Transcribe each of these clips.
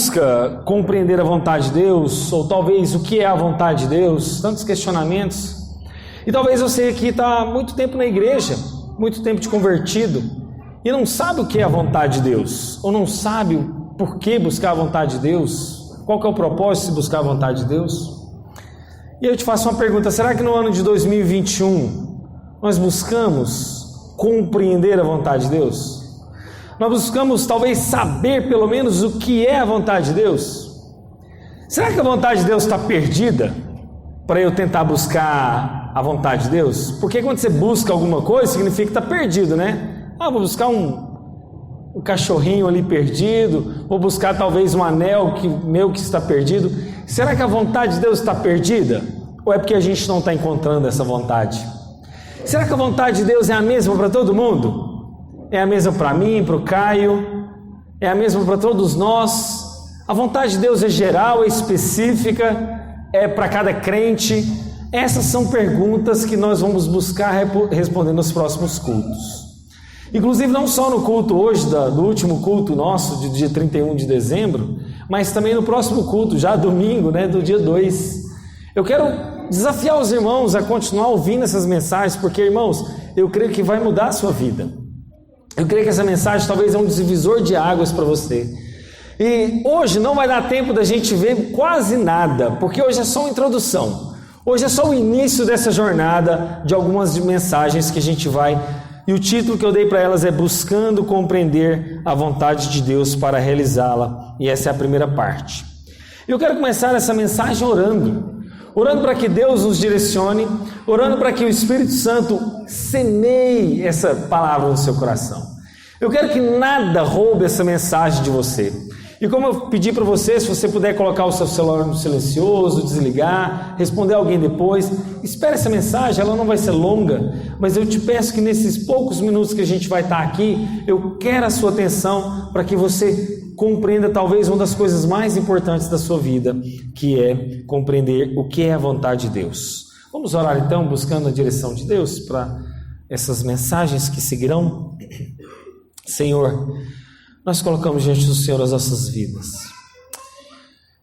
busca compreender a vontade de Deus, ou talvez o que é a vontade de Deus, tantos questionamentos, e talvez você aqui está há muito tempo na igreja, muito tempo de convertido, e não sabe o que é a vontade de Deus, ou não sabe o porquê buscar a vontade de Deus, qual que é o propósito de buscar a vontade de Deus. E eu te faço uma pergunta: será que no ano de 2021 nós buscamos compreender a vontade de Deus? Nós buscamos talvez saber pelo menos o que é a vontade de Deus? Será que a vontade de Deus está perdida para eu tentar buscar a vontade de Deus? Porque quando você busca alguma coisa, significa que está perdido, né? Vou buscar um cachorrinho ali perdido, vou buscar talvez um anel que está perdido. Será que a vontade de Deus está perdida? Ou é porque a gente não está encontrando essa vontade? Será que a vontade de Deus é a mesma para todo mundo? É a mesma para mim, para o Caio? É a mesma para todos nós? A vontade de Deus é geral, é específica, é para cada crente? Essas são perguntas que nós vamos buscar responder nos próximos cultos. Inclusive não só no culto hoje, do último culto nosso, de dia 31 de dezembro, mas também no próximo culto, já domingo, do dia 2. Eu quero desafiar os irmãos a continuar ouvindo essas mensagens, porque, irmãos, eu creio que vai mudar a sua vida. Eu creio que essa mensagem talvez é um divisor de águas para você. E hoje não vai dar tempo da gente ver quase nada, porque hoje é só uma introdução. Hoje é só o início dessa jornada de algumas mensagens que a gente vai... E o título que eu dei para elas é Buscando Compreender a Vontade de Deus para Realizá-la. E essa é a primeira parte. Eu quero começar essa mensagem orando para que Deus nos direcione, orando para que o Espírito Santo semeie essa palavra no seu coração. Eu quero que nada roube essa mensagem de você. E como eu pedi para você, se você puder colocar o seu celular no silencioso, desligar, responder alguém depois, espere essa mensagem, ela não vai ser longa, mas eu te peço que nesses poucos minutos que a gente vai estar aqui, eu quero a sua atenção para que você compreenda talvez uma das coisas mais importantes da sua vida, que é compreender o que é a vontade de Deus. Vamos orar então, buscando a direção de Deus para essas mensagens que seguirão? Senhor, nós colocamos diante do Senhor as nossas vidas.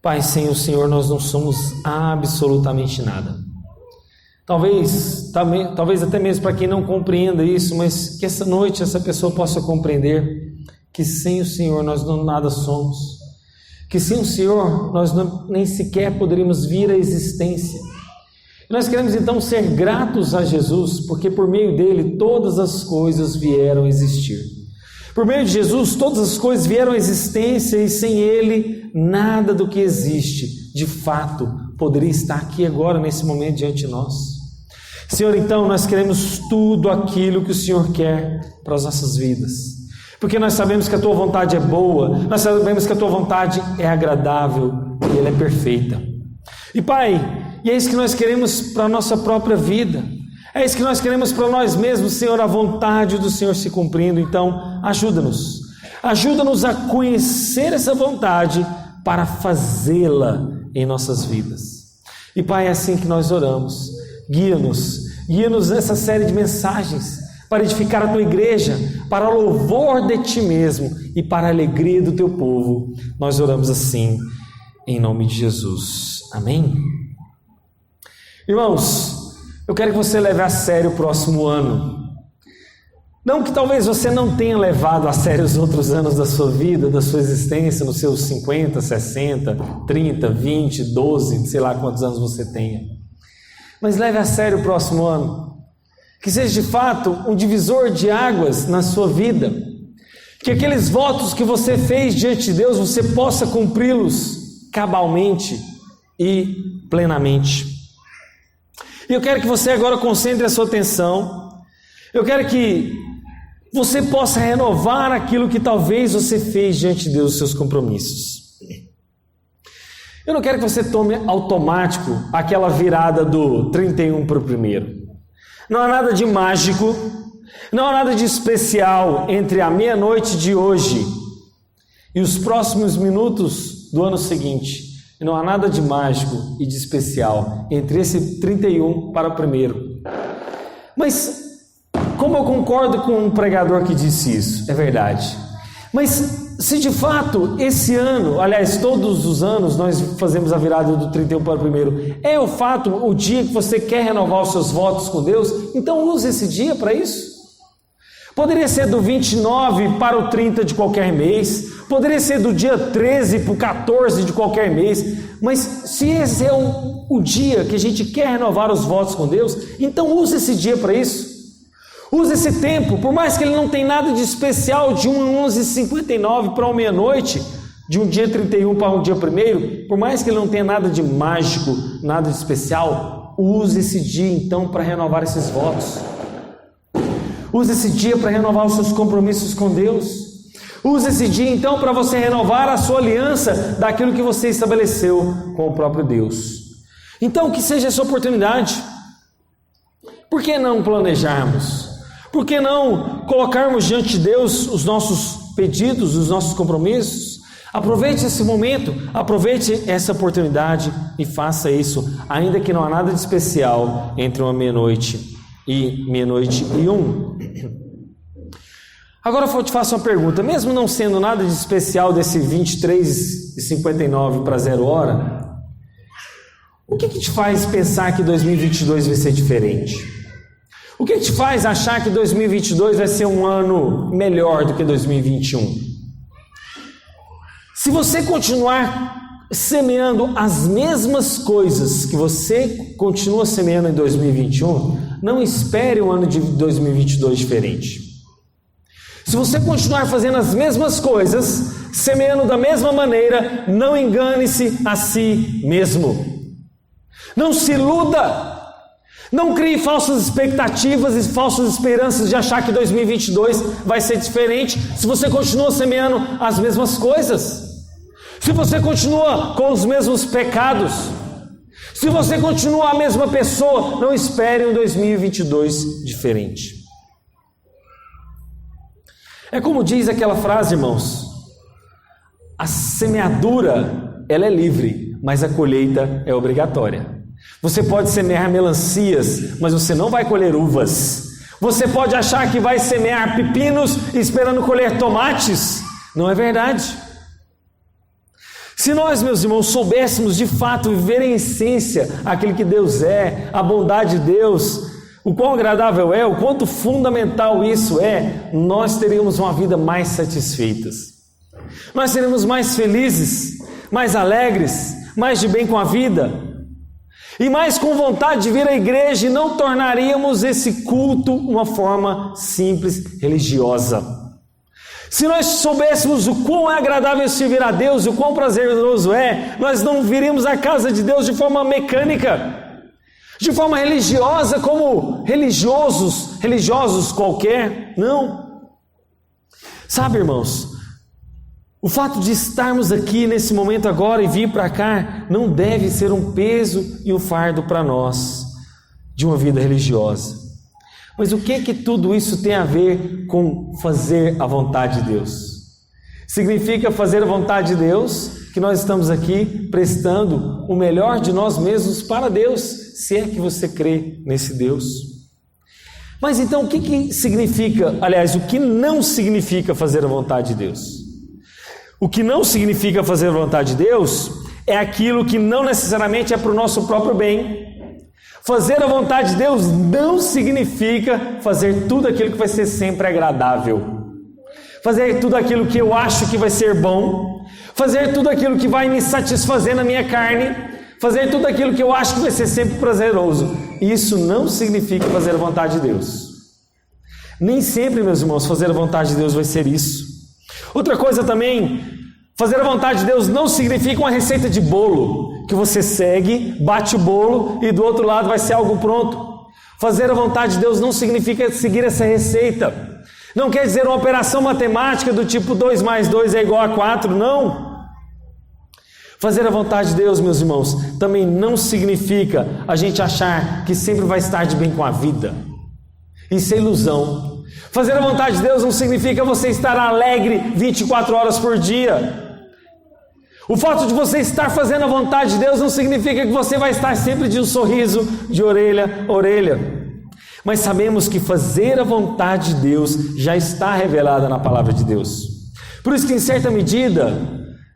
Pai, sem o Senhor nós não somos absolutamente nada. Talvez até mesmo para quem não compreenda isso, mas que essa noite essa pessoa possa compreender que sem o Senhor nós nada somos. Que sem o Senhor nós nem sequer poderíamos vir à existência. E nós queremos então ser gratos a Jesus, porque por meio dele todas as coisas vieram a existir. Por meio de Jesus, todas as coisas vieram à existência e sem Ele, nada do que existe, de fato, poderia estar aqui agora, nesse momento, diante de nós. Senhor, então, nós queremos tudo aquilo que o Senhor quer para as nossas vidas. Porque nós sabemos que a Tua vontade é boa, nós sabemos que a Tua vontade é agradável e ela é perfeita. E Pai, e é isso que nós queremos para a nossa própria vida. É isso que nós queremos para nós mesmos, Senhor, a vontade do Senhor se cumprindo. Então, ajuda-nos. Ajuda-nos a conhecer essa vontade para fazê-la em nossas vidas. E Pai, é assim que nós oramos. Guia-nos nessa série de mensagens para edificar a Tua igreja, para o louvor de Ti mesmo e para a alegria do Teu povo. Nós oramos assim, em nome de Jesus. Amém? Irmãos, eu quero que você leve a sério o próximo ano. Não que talvez você não tenha levado a sério os outros anos da sua vida, da sua existência, nos seus 50, 60, 30, 20, 12, sei lá quantos anos você tenha. Mas leve a sério o próximo ano. Que seja de fato um divisor de águas na sua vida. Que aqueles votos que você fez diante de Deus, você possa cumpri-los cabalmente e plenamente. E eu quero que você agora concentre a sua atenção. Eu quero que você possa renovar aquilo que talvez você fez diante de Deus, os seus compromissos. Eu não quero que você tome automático aquela virada do 31 para o 1º. Não há nada de mágico, não há nada de especial entre a meia-noite de hoje e os próximos minutos do ano seguinte. E não há nada de mágico e de especial entre esse 31 para o 1º. Mas, como eu concordo com um pregador que disse isso, é verdade. Mas se de fato esse ano, aliás, todos os anos nós fazemos a virada do 31 para o primeiro, é o fato, o dia que você quer renovar os seus votos com Deus, então use esse dia para isso. Poderia ser do 29 para o 30 de qualquer mês, poderia ser do dia 13 para o 14 de qualquer mês, mas se esse é o dia que a gente quer renovar os votos com Deus, então use esse dia para isso. Use esse tempo, por mais que ele não tenha nada de especial, de 11h59 para meia-noite, de um dia 31 para um dia 1º, por mais que ele não tenha nada de mágico, nada de especial, use esse dia então para renovar esses votos. Use esse dia para renovar os seus compromissos com Deus. Use esse dia então para você renovar a sua aliança daquilo que você estabeleceu com o próprio Deus. Então que seja essa oportunidade. Por que não planejarmos? Por que não colocarmos diante de Deus os nossos pedidos, os nossos compromissos? Aproveite esse momento, aproveite essa oportunidade e faça isso, ainda que não há nada de especial entre uma meia-noite e meia-noite e 1. Agora eu te faço uma pergunta, mesmo não sendo nada de especial desse 23h59 para 0h, o que te faz pensar que 2022 vai ser diferente? O que te faz achar que 2022 vai ser um ano melhor do que 2021? Se você continuar semeando as mesmas coisas que você continua semeando em 2021, não espere um ano de 2022 diferente. Se você continuar fazendo as mesmas coisas, semeando da mesma maneira, não engane-se a si mesmo. Não se iluda. Não crie falsas expectativas e falsas esperanças de achar que 2022 vai ser diferente se você continua semeando as mesmas coisas. Se você continua com os mesmos pecados. Se você continua a mesma pessoa, não espere um 2022 diferente. É como diz aquela frase, irmãos: a semeadura, ela é livre, mas a colheita é obrigatória. Você pode semear melancias, mas você não vai colher uvas. Você pode achar que vai semear pepinos esperando colher tomates. Não é verdade. Se nós, meus irmãos, soubéssemos de fato viver em essência aquilo que Deus é, a bondade de Deus, o quão agradável é, o quanto fundamental isso é, nós teríamos uma vida mais satisfeita. Nós seríamos mais felizes, mais alegres, mais de bem com a vida. E mais com vontade de vir à igreja, e não tornaríamos esse culto uma forma simples, religiosa. Se nós soubéssemos o quão é agradável servir a Deus, o quão prazeroso é, nós não viríamos à casa de Deus de forma mecânica, de forma religiosa, como religiosos qualquer, não. Sabe, irmãos, o fato de estarmos aqui nesse momento agora e vir para cá não deve ser um peso e um fardo para nós de uma vida religiosa. Mas o que tudo isso tem a ver com fazer a vontade de Deus? Significa fazer a vontade de Deus, que nós estamos aqui prestando o melhor de nós mesmos para Deus, se é que você crê nesse Deus. Mas então o que significa, aliás, o que não significa fazer a vontade de Deus? O que não significa fazer a vontade de Deus é aquilo que não necessariamente é para o nosso próprio bem. Fazer a vontade de Deus não significa fazer tudo aquilo que vai ser sempre agradável. Fazer tudo aquilo que eu acho que vai ser bom. Fazer tudo aquilo que vai me satisfazer na minha carne. Fazer tudo aquilo que eu acho que vai ser sempre prazeroso. Isso não significa fazer a vontade de Deus. Nem sempre, meus irmãos, fazer a vontade de Deus vai ser isso. Outra coisa também, fazer a vontade de Deus não significa uma receita de bolo, que você segue, bate o bolo e do outro lado vai ser algo pronto. Fazer a vontade de Deus não significa seguir essa receita. Não quer dizer uma operação matemática do tipo 2 mais 2 é igual a 4, não. Fazer a vontade de Deus, meus irmãos, também não significa a gente achar que sempre vai estar de bem com a vida. Isso é ilusão. Fazer a vontade de Deus não significa você estar alegre 24 horas por dia. O fato de você estar fazendo a vontade de Deus não significa que você vai estar sempre de um sorriso de orelha a orelha. Mas sabemos que fazer a vontade de Deus já está revelada na palavra de Deus. Por isso que, em certa medida,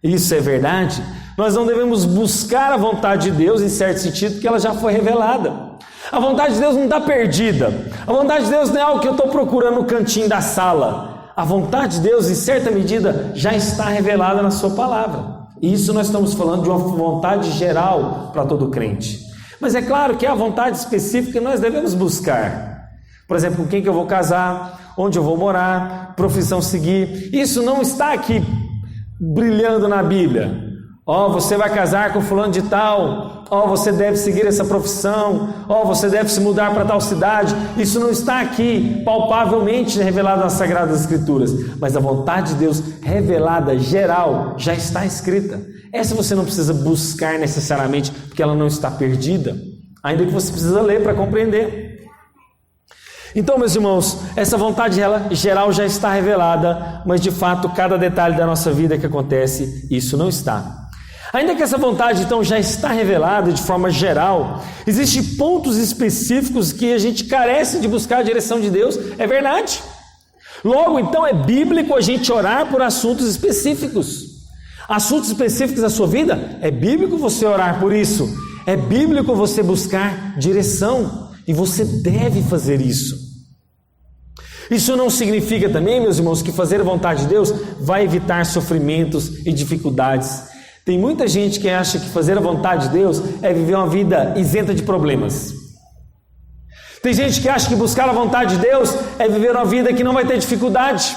isso é verdade, nós não devemos buscar a vontade de Deus, em certo sentido, porque ela já foi revelada. A vontade de Deus não está perdida. A vontade de Deus não é algo que eu estou procurando no cantinho da sala. A vontade de Deus, em certa medida, já está revelada na sua palavra. E isso nós estamos falando de uma vontade geral para todo crente. Mas é claro que há vontade específica que nós devemos buscar. Por exemplo, com quem que eu vou casar, onde eu vou morar, profissão seguir. Isso não está aqui brilhando na Bíblia. Você vai casar com fulano de tal. Você deve seguir essa profissão. Você deve se mudar para tal cidade. Isso não está aqui palpavelmente revelado nas Sagradas Escrituras. Mas a vontade de Deus revelada, geral, já está escrita. Essa você não precisa buscar necessariamente, porque ela não está perdida. Ainda que você precisa ler para compreender. Então, meus irmãos, essa vontade geral já está revelada, mas de fato, cada detalhe da nossa vida que acontece, isso não está. Ainda que essa vontade então já está revelada de forma geral, existem pontos específicos que a gente carece de buscar a direção de Deus, é verdade. Logo, então, é bíblico a gente orar por assuntos específicos. Assuntos específicos da sua vida, é bíblico você orar por isso. É bíblico você buscar direção. E você deve fazer isso. Isso não significa também, meus irmãos, que fazer a vontade de Deus vai evitar sofrimentos e dificuldades. Tem muita gente que acha que fazer a vontade de Deus é viver uma vida isenta de problemas. Tem gente que acha que buscar a vontade de Deus é viver uma vida que não vai ter dificuldade.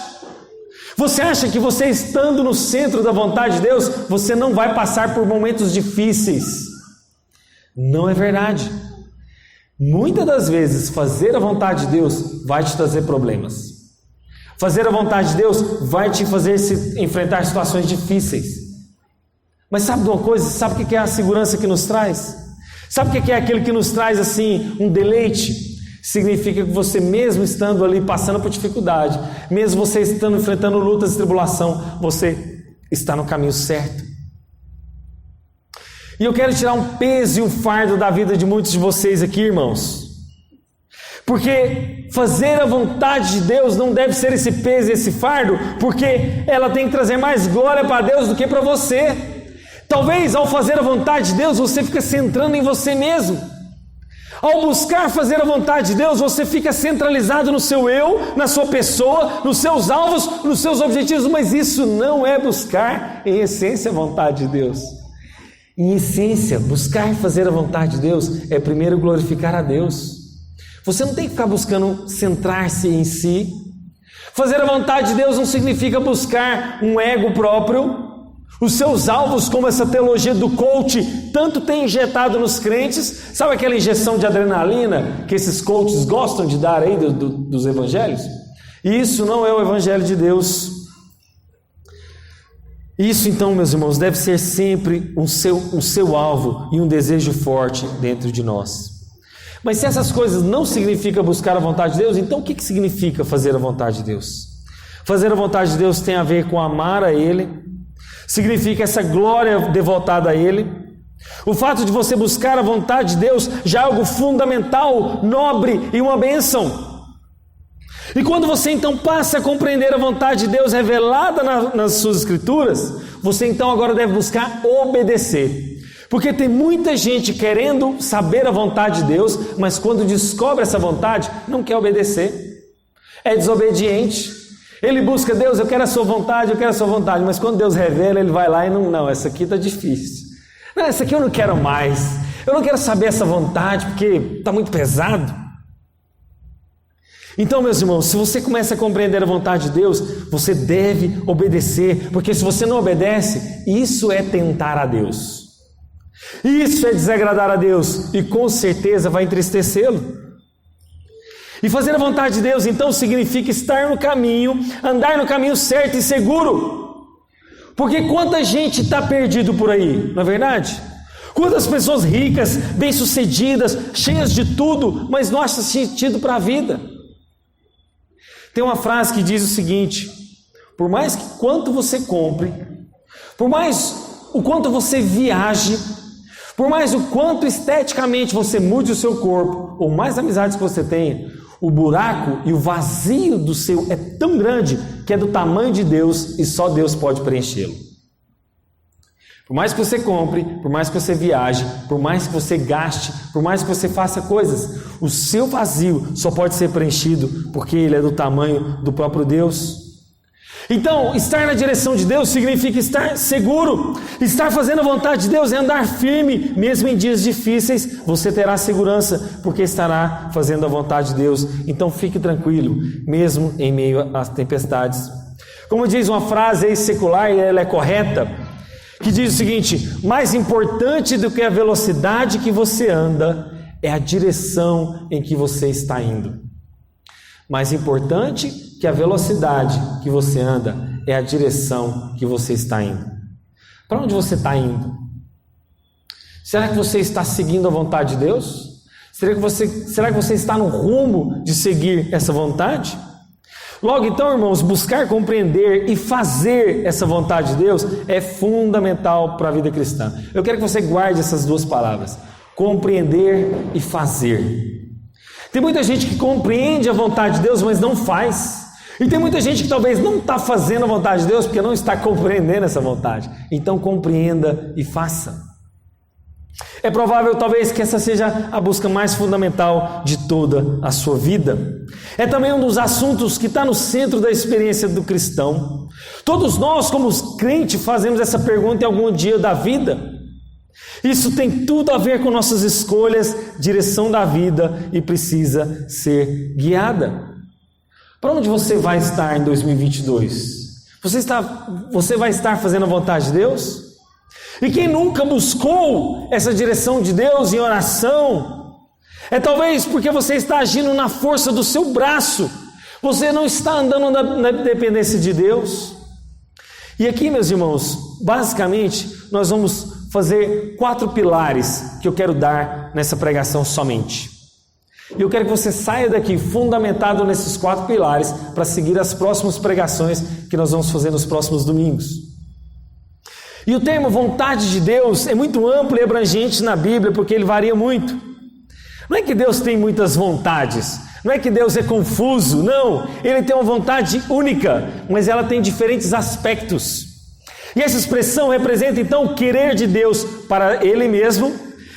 Você acha que você estando no centro da vontade de Deus, você não vai passar por momentos difíceis? Não é verdade. Muitas das vezes, fazer a vontade de Deus vai te trazer problemas. Fazer a vontade de Deus vai te fazer enfrentar situações difíceis. Mas sabe de uma coisa? Sabe o que é a segurança que nos traz? Sabe o que é aquilo que nos traz assim um deleite? Significa que você, mesmo estando ali passando por dificuldade, mesmo você estando enfrentando lutas e tribulação, você está no caminho certo. E eu quero tirar um peso e um fardo da vida de muitos de vocês aqui, irmãos. Porque fazer a vontade de Deus não deve ser esse peso e esse fardo, porque ela tem que trazer mais glória para Deus do que para você. Talvez ao fazer a vontade de Deus, você fica centrando em você mesmo. Ao buscar fazer a vontade de Deus, você fica centralizado no seu eu, na sua pessoa, nos seus alvos, nos seus objetivos, mas isso não é buscar, em essência, a vontade de Deus. Em essência, buscar fazer a vontade de Deus é primeiro glorificar a Deus. Você não tem que ficar buscando centrar-se em si. Fazer a vontade de Deus não significa buscar um ego próprio. Os seus alvos, como essa teologia do coach tanto tem injetado nos crentes, sabe aquela injeção de adrenalina que esses coaches gostam de dar aí dos evangelhos? E isso não é o evangelho de Deus. Isso então, meus irmãos, deve ser sempre o seu alvo e um desejo forte dentro de nós. Mas se essas coisas não significam buscar a vontade de Deus, então o que significa fazer a vontade de Deus? Fazer a vontade de Deus tem a ver com amar a Ele, significa essa glória devotada a Ele. O fato de você buscar a vontade de Deus já é algo fundamental, nobre e uma bênção. E quando você então passa a compreender a vontade de Deus revelada nas suas escrituras, você então agora deve buscar obedecer. Porque tem muita gente querendo saber a vontade de Deus, mas quando descobre essa vontade, não quer obedecer. É desobediente. Ele busca Deus, eu quero a sua vontade, eu quero a sua vontade. Mas quando Deus revela, ele vai lá e não, essa aqui está difícil. Não, essa aqui eu não quero mais. Eu não quero saber essa vontade, porque está muito pesado. Então, meus irmãos, se você começa a compreender a vontade de Deus, você deve obedecer, porque se você não obedece, isso é tentar a Deus. Isso é desagradar a Deus e com certeza vai entristecê-lo. E fazer a vontade de Deus, então, significa estar no caminho, andar no caminho certo e seguro. Porque quanta gente está perdido por aí, não é verdade? Quantas pessoas ricas, bem-sucedidas, cheias de tudo, mas não acham sentido para a vida. Tem uma frase que diz o seguinte: por mais que quanto você compre, por mais o quanto você viaje, por mais o quanto esteticamente você mude o seu corpo, ou mais amizades que você tenha, o buraco e o vazio do seu tão grande que é do tamanho de Deus e só Deus pode preenchê-lo. Por mais que você compre, por mais que você viaje, por mais que você gaste, por mais que você faça coisas, o seu vazio só pode ser preenchido porque ele é do tamanho do próprio Deus. Então, estar na direção de Deus significa estar seguro. Estar fazendo a vontade de Deus é andar firme, mesmo em dias difíceis, você terá segurança, porque estará fazendo a vontade de Deus. Então fique tranquilo, mesmo em meio às tempestades. Como diz uma frase aí secular, e ela é correta, que diz o seguinte: mais importante do que a velocidade que você anda, é a direção em que você está indo. Mais importante que a velocidade que você anda é a direção que você está indo. Para onde você está indo? Será que você está seguindo a vontade de Deus? Será que você está no rumo de seguir essa vontade? Logo então, irmãos, buscar compreender e fazer essa vontade de Deus é fundamental para a vida cristã. Eu quero que você guarde essas duas palavras: compreender e fazer. Tem muita gente que compreende a vontade de Deus, mas não faz. E tem muita gente que talvez não está fazendo a vontade de Deus porque não está compreendendo essa vontade. Então compreenda e faça. É provável talvez que essa seja a busca mais fundamental de toda a sua vida. É também um dos assuntos que está no centro da experiência do cristão. Todos nós, como crentes, fazemos essa pergunta em algum dia da vida. Isso tem tudo a ver com nossas escolhas, direção da vida, e precisa ser guiada. Para onde você vai estar em 2022? Você vai estar fazendo a vontade de Deus? E quem nunca buscou essa direção de Deus em oração, é talvez porque você está agindo na força do seu braço, você não está andando na dependência de Deus. E aqui, meus irmãos, basicamente, nós vamos fazer 4 pilares que eu quero dar nessa pregação somente. E eu quero que você saia daqui fundamentado nesses 4 pilares para seguir as próximas pregações que nós vamos fazer nos próximos domingos. E o termo vontade de Deus é muito amplo e abrangente na Bíblia, porque ele varia muito. Não é que Deus tem muitas vontades, não é que Deus é confuso, não. Ele tem uma vontade única, mas ela tem diferentes aspectos. E essa expressão representa então o querer de Deus para Ele mesmo,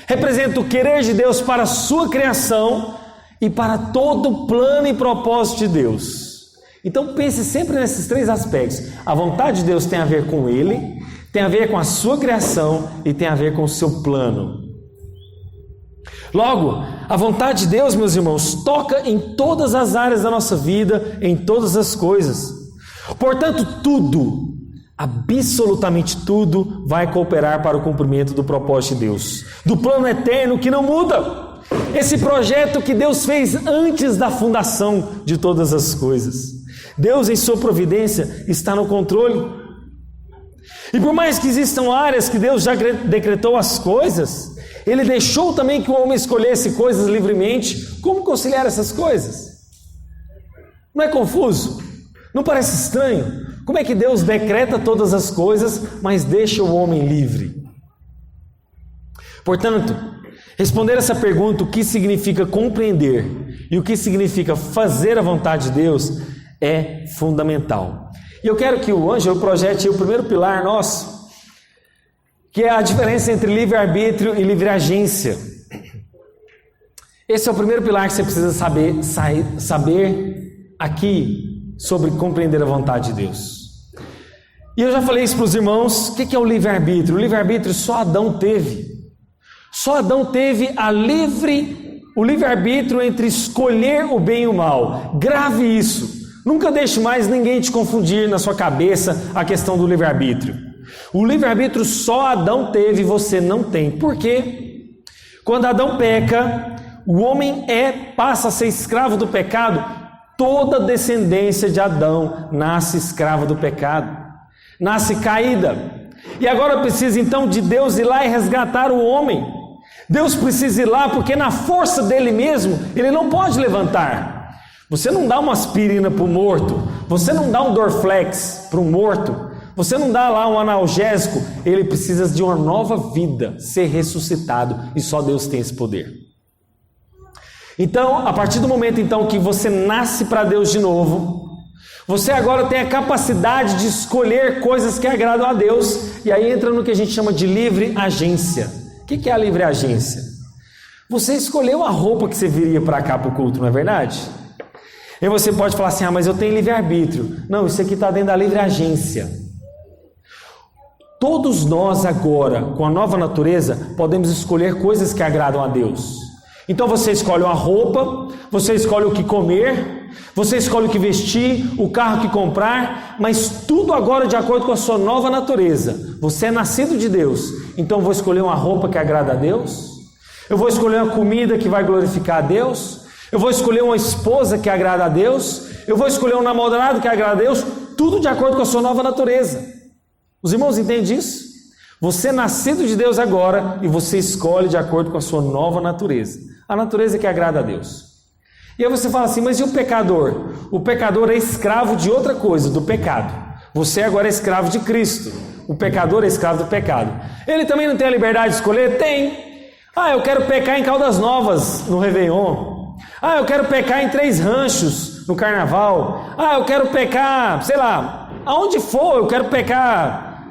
representa o querer de Deus para a sua criação e para todo o plano e propósito de Deus. Então pense sempre nesses 3 aspectos. A vontade de Deus tem a ver com Ele, tem a ver com a sua criação e tem a ver com o seu plano. Logo, a vontade de Deus, meus irmãos, toca em todas as áreas da nossa vida, em todas as coisas. Portanto, tudo, absolutamente tudo, vai cooperar para o cumprimento do propósito de Deus, do plano eterno que não muda. Esse projeto que Deus fez antes da fundação de todas as coisas. Deus, em sua providência, está no controle. E por mais que existam áreas que Deus já decretou as coisas, Ele deixou também que o homem escolhesse coisas livremente. Como conciliar essas coisas? Não é confuso? Não parece estranho? Como é que Deus decreta todas as coisas, mas deixa o homem livre? Portanto, responder essa pergunta, o que significa compreender e o que significa fazer a vontade de Deus, é fundamental. E eu quero que o Ângelo projete o primeiro pilar nosso, que é a diferença entre livre-arbítrio e livre-agência. Esse é o primeiro pilar que você precisa saber aqui sobre compreender a vontade de Deus. E eu já falei isso para os irmãos. O que é o livre-arbítrio? O livre-arbítrio só Adão teve. Só Adão teve o livre-arbítrio entre escolher o bem e o mal. Grave isso. Nunca deixe mais ninguém te confundir na sua cabeça a questão do livre-arbítrio. O livre-arbítrio só Adão teve e você não tem. Por quê? Quando Adão peca, o homem passa a ser escravo do pecado. Toda descendência de Adão nasce escrava do pecado, nasce caída. E agora precisa então de Deus ir lá e resgatar o homem. Deus precisa ir lá porque na força dele mesmo, ele não pode levantar. Você não dá uma aspirina para o morto, você não dá um Dorflex para um morto, você não dá lá um analgésico. Ele precisa de uma nova vida, ser ressuscitado, e só Deus tem esse poder. Então, a partir do momento então que você nasce para Deus de novo, Você agora tem a capacidade de escolher coisas que agradam a Deus, e aí entra no que a gente chama de livre agência. O que é a livre agência? Você escolheu a roupa que você viria para cá para o culto, não é verdade? E você pode falar assim, mas eu tenho livre-arbítrio. Não, isso aqui está dentro da livre agência. Todos nós agora, com a nova natureza, podemos escolher coisas que agradam a Deus. Então você escolhe uma roupa, você escolhe o que comer, você escolhe o que vestir, o carro que comprar, mas tudo agora de acordo com a sua nova natureza. Você é nascido de Deus, então eu vou escolher uma roupa que agrada a Deus, eu vou escolher uma comida que vai glorificar a Deus, eu vou escolher uma esposa que agrada a Deus, eu vou escolher um namorado que agrada a Deus, tudo de acordo com a sua nova natureza. Os irmãos entendem isso? Você é nascido de Deus agora e você escolhe de acordo com a sua nova natureza. A natureza que agrada a Deus. E aí você fala assim, mas e o pecador? O pecador é escravo de outra coisa, do pecado. Você agora é escravo de Cristo. O pecador é escravo do pecado. Ele também não tem a liberdade de escolher? Tem. Eu quero pecar em Caldas Novas, no Réveillon. Eu quero pecar em Três Ranchos, no Carnaval. Eu quero pecar, sei lá, aonde for, eu quero pecar,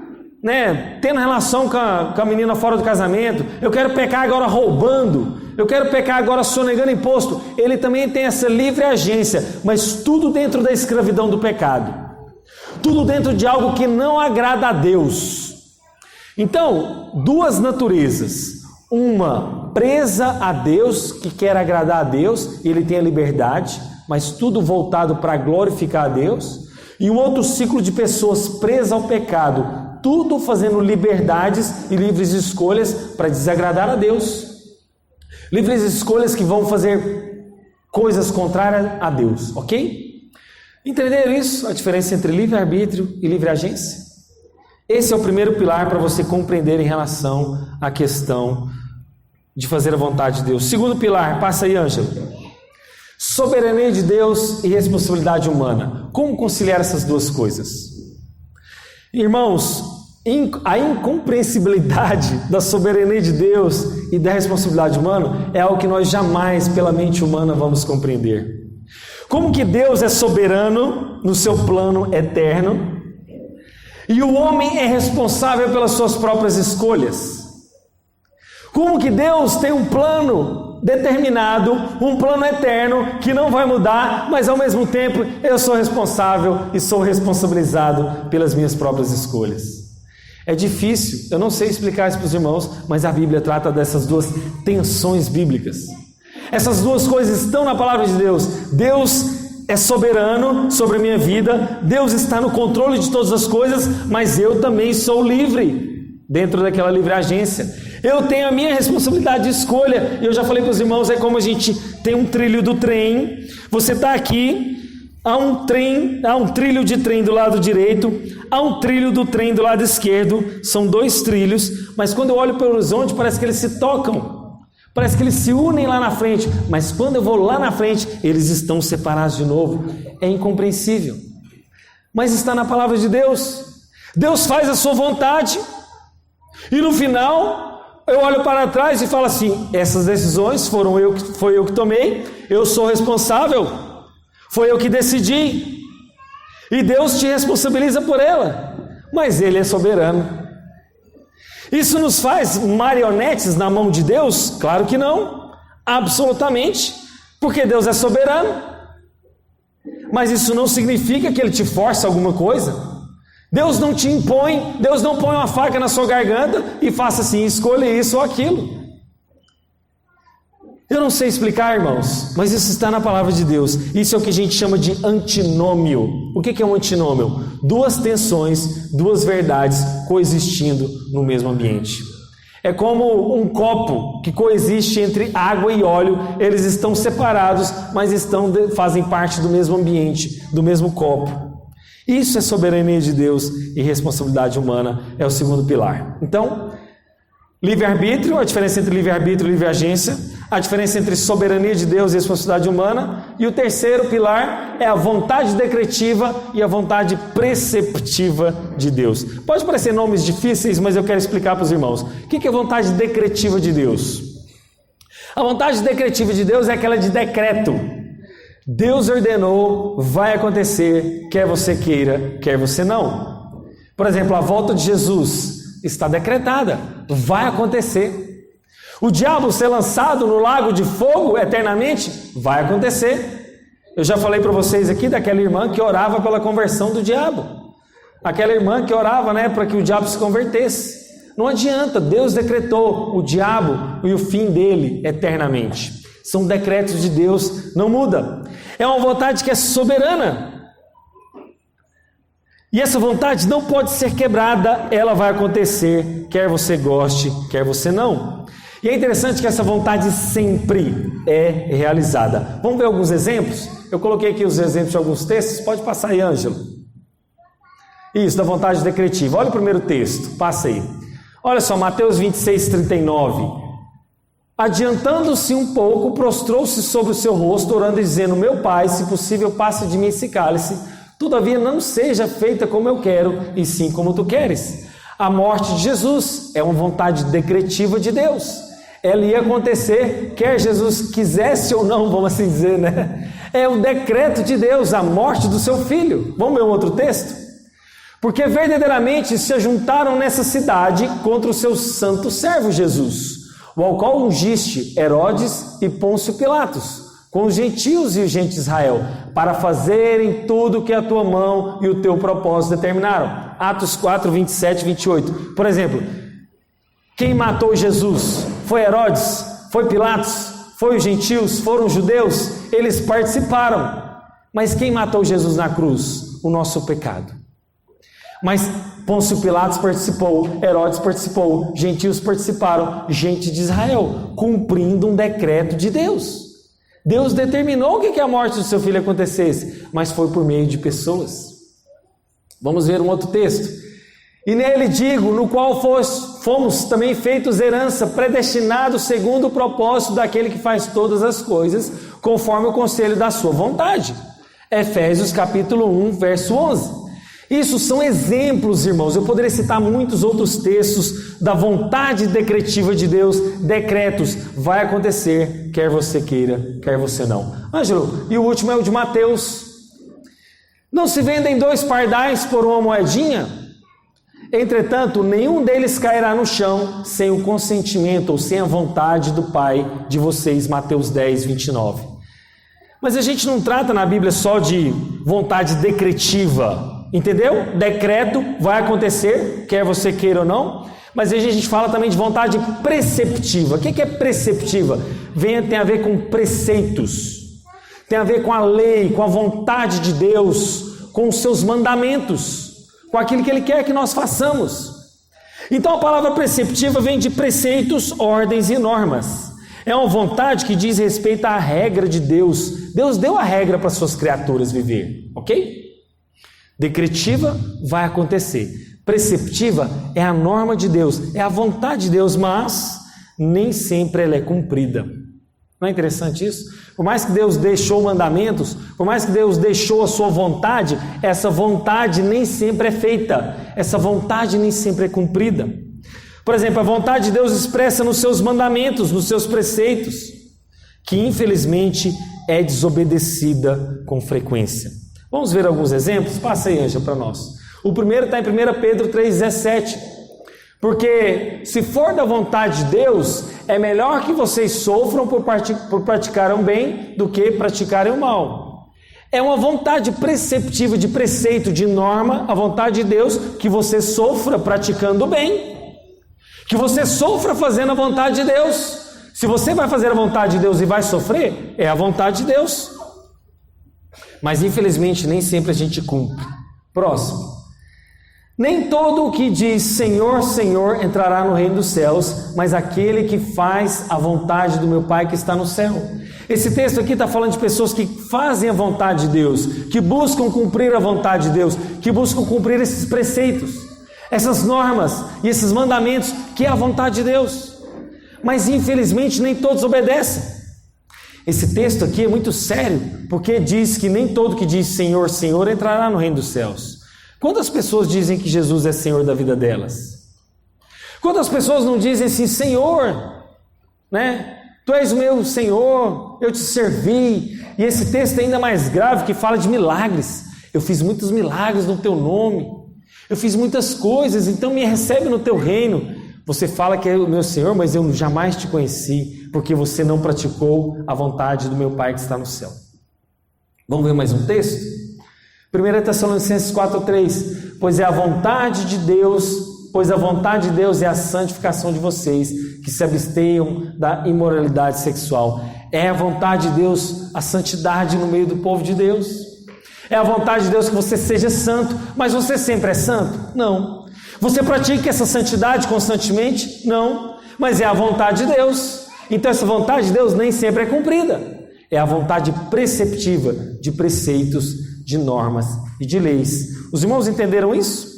tendo relação com a menina fora do casamento. Eu quero pecar agora roubando. Eu quero pecar agora sonegando imposto. Ele também tem essa livre agência, mas tudo dentro da escravidão do pecado. Tudo dentro de algo que não agrada a Deus. Então, duas naturezas. Uma presa a Deus, que quer agradar a Deus, e ele tem a liberdade, mas tudo voltado para glorificar a Deus. E um outro ciclo de pessoas presas ao pecado, tudo fazendo liberdades e livres escolhas para desagradar a Deus. Livres escolhas que vão fazer coisas contrárias a Deus, ok? Entenderam isso? A diferença entre livre-arbítrio e livre agência? Esse é o primeiro pilar para você compreender em relação à questão de fazer a vontade de Deus. Segundo pilar, passa aí, Ângelo. Soberania de Deus e responsabilidade humana. Como conciliar essas duas coisas? Irmãos, a incompreensibilidade da soberania de Deus e da responsabilidade humana é algo que nós jamais, pela mente humana, vamos compreender. Como que Deus é soberano no seu plano eterno e o homem é responsável pelas suas próprias escolhas? Como que Deus tem um plano determinado, um plano eterno que não vai mudar, mas ao mesmo tempo eu sou responsável e sou responsabilizado pelas minhas próprias escolhas? É difícil, eu não sei explicar isso para os irmãos, mas a Bíblia trata dessas duas tensões bíblicas. Essas duas coisas estão na palavra de Deus. Deus é soberano sobre a minha vida, Deus está no controle de todas as coisas, mas eu também sou livre dentro daquela livre agência. Eu tenho a minha responsabilidade de escolha. Eu já falei para os irmãos, é como a gente tem um trilho do trem. Você está aqui, há um trilho de trem do lado direito, há um trilho do trem do lado esquerdo, são dois trilhos, mas quando eu olho para o horizonte parece que eles se tocam, parece que eles se unem lá na frente, mas quando eu vou lá na frente, eles estão separados de novo. É incompreensível, mas está na palavra de Deus. Deus faz a sua vontade, e no final eu olho para trás e falo assim, essas decisões foi eu que tomei, eu sou responsável, foi eu que decidi, e Deus te responsabiliza por ela, mas Ele é soberano. Isso nos faz marionetes na mão de Deus? Claro que não, absolutamente, porque Deus é soberano, mas isso não significa que Ele te força alguma coisa. Deus não te impõe, Deus não põe uma faca na sua garganta e faça assim, escolha isso ou aquilo. Eu não sei explicar, irmãos, mas isso está na palavra de Deus. Isso é o que a gente chama de antinômio. O que é um antinômio? Duas tensões, duas verdades coexistindo no mesmo ambiente. É como um copo que coexiste entre água e óleo. Eles estão separados, mas fazem parte do mesmo ambiente, do mesmo copo. Isso é soberania de Deus e responsabilidade humana, é o segundo pilar. Então, livre-arbítrio, a diferença entre livre-arbítrio e livre-agência, a diferença entre soberania de Deus e responsabilidade humana, e o terceiro pilar é a vontade decretiva e a vontade preceptiva de Deus. Pode parecer nomes difíceis, mas eu quero explicar para os irmãos. O que é a vontade decretiva de Deus? A vontade decretiva de Deus é aquela de decreto. Deus ordenou, vai acontecer, quer você queira, quer você não. Por exemplo, a volta de Jesus está decretada, vai acontecer. O diabo ser lançado no lago de fogo eternamente, vai acontecer. Eu já falei para vocês aqui daquela irmã que orava pela conversão do diabo. Aquela irmã que orava, para que o diabo se convertesse. Não adianta, Deus decretou o diabo e o fim dele eternamente. São decretos de Deus, não muda. É uma vontade que é soberana. E essa vontade não pode ser quebrada, ela vai acontecer, quer você goste, quer você não. E é interessante que essa vontade sempre é realizada. Vamos ver alguns exemplos? Eu coloquei aqui os exemplos de alguns textos, pode passar aí, Ângelo. Isso, da vontade decretiva. Olha o primeiro texto, passa aí. Olha só, Mateus 26, 39. Adiantando-se um pouco, prostrou-se sobre o seu rosto, orando e dizendo: meu Pai, se possível, passe de mim esse cálice, todavia não seja feita como eu quero, e sim como tu queres. A morte de Jesus é uma vontade decretiva de Deus. Ela ia acontecer, quer Jesus quisesse ou não, vamos assim dizer, É o decreto de Deus, a morte do seu filho. Vamos ver um outro texto? Porque verdadeiramente se ajuntaram nessa cidade contra o seu santo servo Jesus, o qual ungiste Herodes e Pôncio Pilatos, com os gentios e os gente de Israel, para fazerem tudo o que a tua mão e o teu propósito determinaram. Atos 4, 27 e 28. Por exemplo, quem matou Jesus? Foi Herodes? Foi Pilatos? Foi os gentios? Foram os judeus? Eles participaram. Mas quem matou Jesus na cruz? O nosso pecado. Mas Pôncio Pilatos participou, Herodes participou, gentios participaram, gente de Israel, cumprindo um decreto de Deus. Deus determinou que a morte do seu filho acontecesse, mas foi por meio de pessoas. Vamos ver um outro texto. E nele digo, no qual fomos também feitos herança, predestinados segundo o propósito daquele que faz todas as coisas, conforme o conselho da sua vontade. Efésios capítulo 1, verso 11. Isso são exemplos, irmãos. Eu poderia citar muitos outros textos da vontade decretiva de Deus, decretos, vai acontecer, quer você queira, quer você não. Ângelo, e o último é o de Mateus. Não se vendem 2 pardais por uma moedinha? Entretanto, nenhum deles cairá no chão sem o consentimento ou sem a vontade do Pai de vocês. Mateus 10, 29. Mas a gente não trata na Bíblia só de vontade decretiva. Entendeu? Decreto vai acontecer, quer você queira ou não, mas aí a gente fala também de vontade preceptiva. O que é preceptiva? Tem a ver com preceitos, tem a ver com a lei, com a vontade de Deus, com os seus mandamentos, com aquilo que Ele quer que nós façamos. Então a palavra preceptiva vem de preceitos, ordens e normas. É uma vontade que diz respeito à regra de Deus. Deus deu a regra para suas criaturas viver, ok? Decretiva vai acontecer. Preceptiva é a norma de Deus, é a vontade de Deus, mas nem sempre ela é cumprida. Não é interessante isso? Por mais que Deus deixou mandamentos, por mais que Deus deixou a sua vontade, essa vontade nem sempre é feita, essa vontade nem sempre é cumprida. Por exemplo, a vontade de Deus expressa nos seus mandamentos, nos seus preceitos, que infelizmente é desobedecida com frequência. Vamos ver alguns exemplos? Passa aí, Ângela, para nós. O primeiro está em 1 Pedro 3,17. Porque se for da vontade de Deus, é melhor que vocês sofram por praticarem o bem do que praticarem o mal. É uma vontade preceptiva, de preceito, de norma, a vontade de Deus, que você sofra praticando o bem. Que você sofra fazendo a vontade de Deus. Se você vai fazer a vontade de Deus e vai sofrer, é a vontade de Deus. Mas infelizmente nem sempre a gente cumpre. Próximo. Nem todo o que diz Senhor, Senhor entrará no reino dos céus, mas aquele que faz a vontade do meu Pai que está no céu. Esse texto aqui está falando de pessoas que fazem a vontade de Deus, que buscam cumprir a vontade de Deus, que buscam cumprir esses preceitos, essas normas e esses mandamentos, que é a vontade de Deus. Mas infelizmente nem todos obedecem. Esse texto aqui é muito sério, porque diz que nem todo que diz Senhor, Senhor entrará no reino dos céus. Quantas pessoas dizem que Jesus é Senhor da vida delas? Quantas pessoas não dizem assim, Senhor, Tu és o meu Senhor, eu te servi. E esse texto é ainda mais grave, que fala de milagres. Eu fiz muitos milagres no teu nome. Eu fiz muitas coisas, então me recebe no teu reino. Você fala que é o meu Senhor, mas eu jamais te conheci, porque você não praticou a vontade do meu Pai que está no céu. Vamos ver mais um texto? 1 Tessalonicenses 4:3. Pois a vontade de Deus é a santificação de vocês, que se abstenham da imoralidade sexual. É a vontade de Deus a santidade no meio do povo de Deus. É a vontade de Deus que você seja santo, mas você sempre é santo? Não. Você pratica essa santidade constantemente? Não. Mas é a vontade de Deus. Então essa vontade de Deus nem sempre é cumprida. É a vontade preceptiva de preceitos, de normas e de leis. Os irmãos entenderam isso?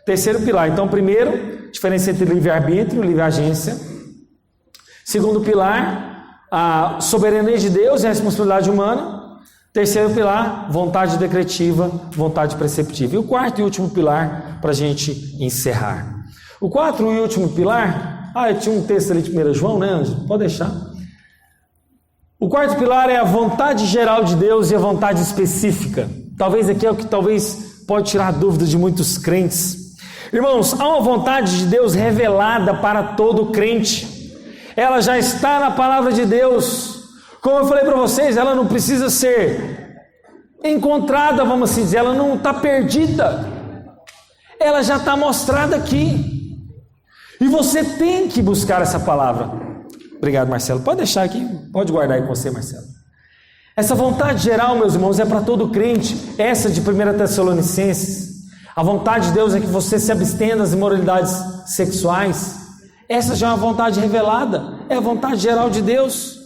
Terceiro pilar. Então, primeiro, diferença entre livre-arbítrio e livre-agência. Segundo pilar, a soberania de Deus e a responsabilidade humana. Terceiro pilar, vontade decretiva, vontade preceptiva. E o quarto e último pilar, para a gente encerrar. O quarto e último pilar, eu tinha um texto ali de 1 João, né, Ângelo? Pode deixar. O quarto pilar é a vontade geral de Deus e a vontade específica. Talvez aqui é o que pode tirar dúvidas de muitos crentes. Irmãos, há uma vontade de Deus revelada para todo crente. Ela já está na palavra de Deus. Como eu falei para vocês, ela não precisa ser encontrada, vamos assim dizer, ela não está perdida. Ela já está mostrada aqui. E você tem que buscar essa palavra. Obrigado, Marcelo. Pode deixar aqui, pode guardar aí com você, Marcelo. Essa vontade geral, meus irmãos, é para todo crente. Essa de 1 Tessalonicenses. A vontade de Deus é que você se abstenha das imoralidades sexuais. Essa já é uma vontade revelada. É a vontade geral de Deus.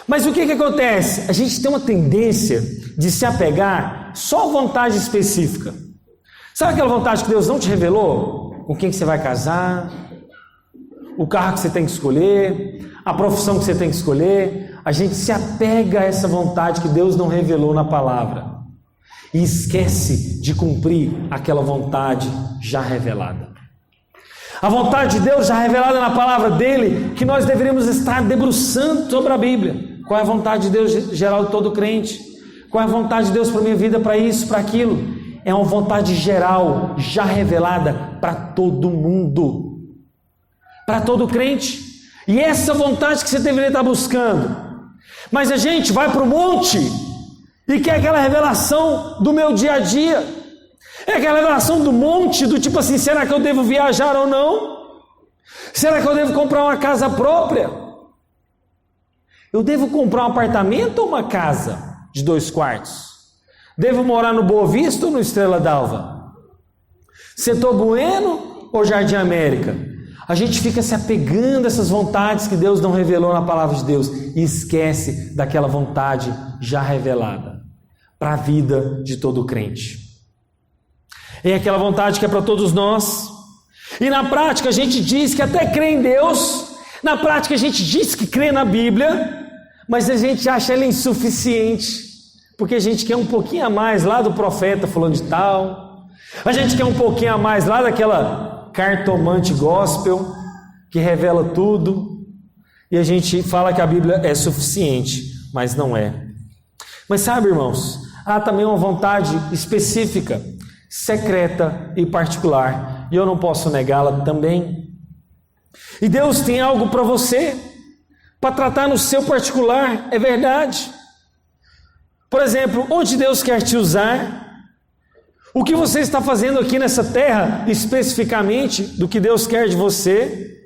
Mas o que acontece? A gente tem uma tendência de se apegar só à vontade específica. Sabe aquela vontade que Deus não te revelou? Com quem que você vai casar? O carro que você tem que escolher? A profissão que você tem que escolher? A gente se apega a essa vontade que Deus não revelou na palavra. E esquece de cumprir aquela vontade já revelada. A vontade de Deus já revelada na palavra dele, que nós deveríamos estar debruçando sobre a Bíblia. Qual é a vontade de Deus geral de todo crente? Qual é a vontade de Deus para a minha vida, para isso, para aquilo? É uma vontade geral, já revelada para todo mundo. Para todo crente. E essa vontade que você deveria estar buscando. Mas a gente vai para o monte e quer aquela revelação do meu dia a dia. É aquela revelação do monte, do tipo assim, será que eu devo viajar ou não? Será que eu devo comprar uma casa própria? Eu devo comprar um apartamento ou uma casa de 2 quartos? Devo morar no Boa Vista ou no Estrela d'Alva? Setor Bueno ou Jardim América? A gente fica se apegando a essas vontades que Deus não revelou na palavra de Deus e esquece daquela vontade já revelada para a vida de todo crente. É aquela vontade que é para todos nós. E na prática a gente diz que até crê em Deus, na prática a gente diz que crê na Bíblia, mas a gente acha ela insuficiente, porque a gente quer um pouquinho a mais lá do profeta fulano de tal, a gente quer um pouquinho a mais lá daquela cartomante gospel que revela tudo, e a gente fala que a Bíblia é suficiente, mas não é. Mas sabe, irmãos, há também uma vontade específica, secreta e particular, e eu não posso negá-la também. E Deus tem algo para você, para tratar no seu particular, é verdade. Por exemplo, onde Deus quer te usar, o que você está fazendo aqui nessa terra, especificamente, do que Deus quer de você.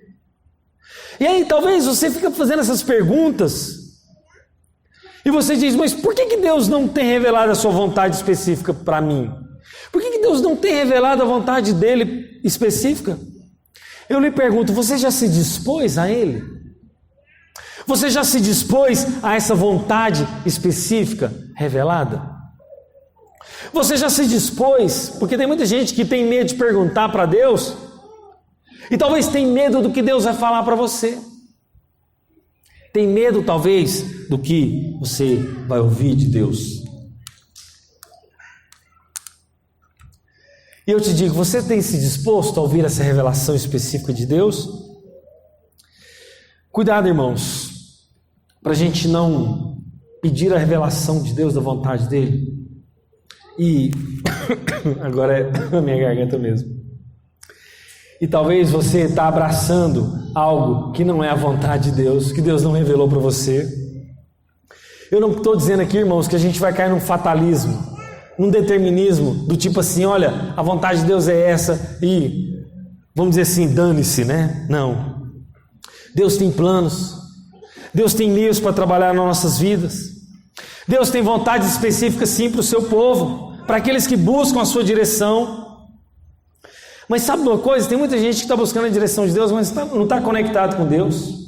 E aí talvez você fica fazendo essas perguntas, e você diz, mas por que Deus não tem revelado a sua vontade específica para mim? Por que Deus não tem revelado a vontade dele específica? Eu lhe pergunto, você já se dispôs a ele? Você já se dispôs a essa vontade específica revelada? Você já se dispôs? Porque tem muita gente que tem medo de perguntar para Deus e talvez tem medo do que Deus vai falar para você. Tem medo talvez do que você vai ouvir de Deus. E eu te digo, você tem se disposto a ouvir essa revelação específica de Deus? Cuidado, irmãos. para a gente não pedir a revelação de Deus, da vontade dele. E agora é a minha garganta mesmo. E talvez você está abraçando algo que não é a vontade de Deus, que Deus não revelou para você. Eu não estou dizendo aqui, irmãos, que a gente vai cair num fatalismo, num determinismo, do tipo assim, olha, a vontade de Deus é essa e, vamos dizer assim, dane-se, né? Não. Deus tem planos, Deus tem meios para trabalhar nas nossas vidas, Deus tem vontades específicas sim para o seu povo, para aqueles que buscam a sua direção. Mas sabe uma coisa? Tem muita gente que está buscando a direção de Deus, mas não está conectado com Deus.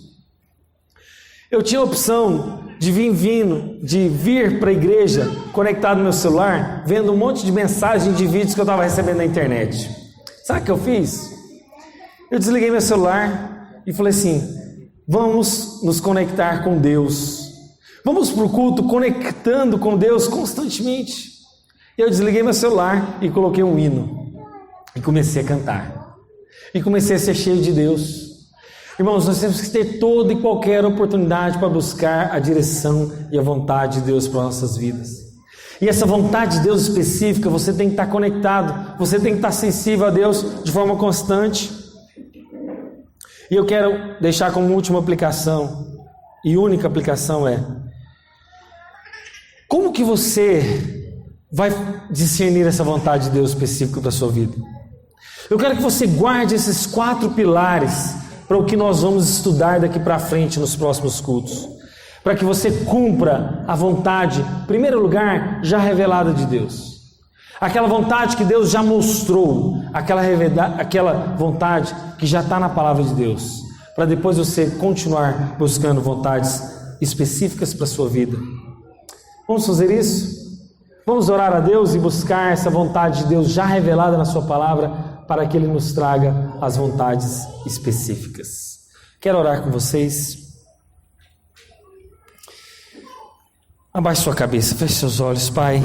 Eu tinha a opção de vir para a igreja conectado no meu celular, vendo um monte de mensagens de vídeos que eu estava recebendo na internet. Sabe o que eu fiz? Eu desliguei meu celular e falei assim, vamos nos conectar com Deus. Vamos para o culto conectando com Deus constantemente. Eu desliguei meu celular e coloquei um hino. E comecei a cantar. E comecei a ser cheio de Deus. Irmãos, nós temos que ter toda e qualquer oportunidade para buscar a direção e a vontade de Deus para nossas vidas. E essa vontade de Deus específica, você tem que estar conectado, você tem que estar sensível a Deus de forma constante. E eu quero deixar como última aplicação, e única aplicação é: como que você vai discernir essa vontade de Deus específica para a sua vida? Eu quero que você guarde esses 4 pilares para o que nós vamos estudar daqui para frente nos próximos cultos, para que você cumpra a vontade, em primeiro lugar, já revelada de Deus, aquela vontade que Deus já mostrou, aquela vontade que já está na palavra de Deus, para depois você continuar buscando vontades específicas para a sua vida. Vamos fazer isso? Vamos orar a Deus e buscar essa vontade de Deus já revelada na sua palavra, para que Ele nos traga as vontades específicas. Quero orar com vocês. Abaixe sua cabeça, feche seus olhos, Pai.